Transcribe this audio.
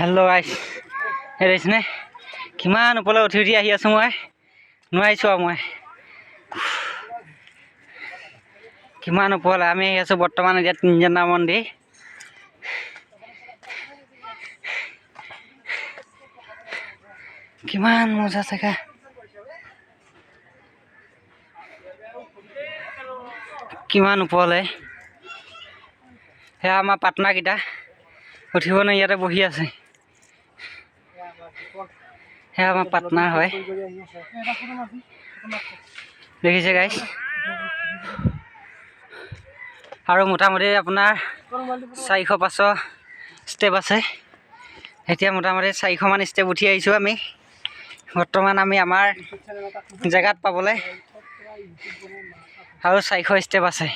hello' গাইছ দেখিছেনে কিমান ওপৰলৈ উঠি উঠি আহি আছোঁ মই নোৱাৰিছোঁ আৰু মই কিমান ওপৰলৈ আমি আহি আছোঁ বৰ্তমান এতিয়া তিনিজনা মন্দিৰ কিমান মজা জেগা কিমান ওপৰলৈ সেয়া আমাৰ পাৰ্টনাৰকেইটা উঠিব নোৱাৰি ইয়াতে বহি আছে সেয়া আমাৰ পাৰ্টনাৰ হয় দেখিছে গাইছ আৰু মোটামুটি আপোনাৰ 400-500 ষ্টেপ আছে এতিয়া মোটামুটি 400 মান ষ্টেপ উঠি আহিছোঁ আমি বৰ্তমান আমি আমাৰ জেগাত পাবলৈ আৰু 400 ষ্টেপ আছে